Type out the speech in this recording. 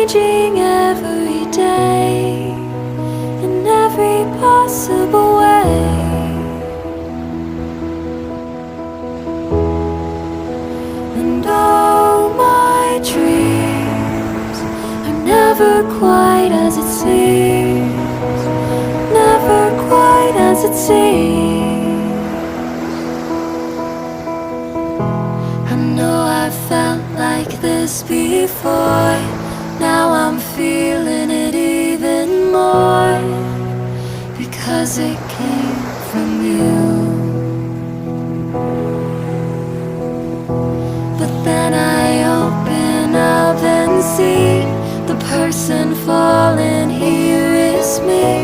changing every day in every possible way. And all my dreams are never quite as it seems, never quite as it seems. I know I've felt like this before, now I'm feeling it even more, because it came from you. But then I open up and see the person falling here is me.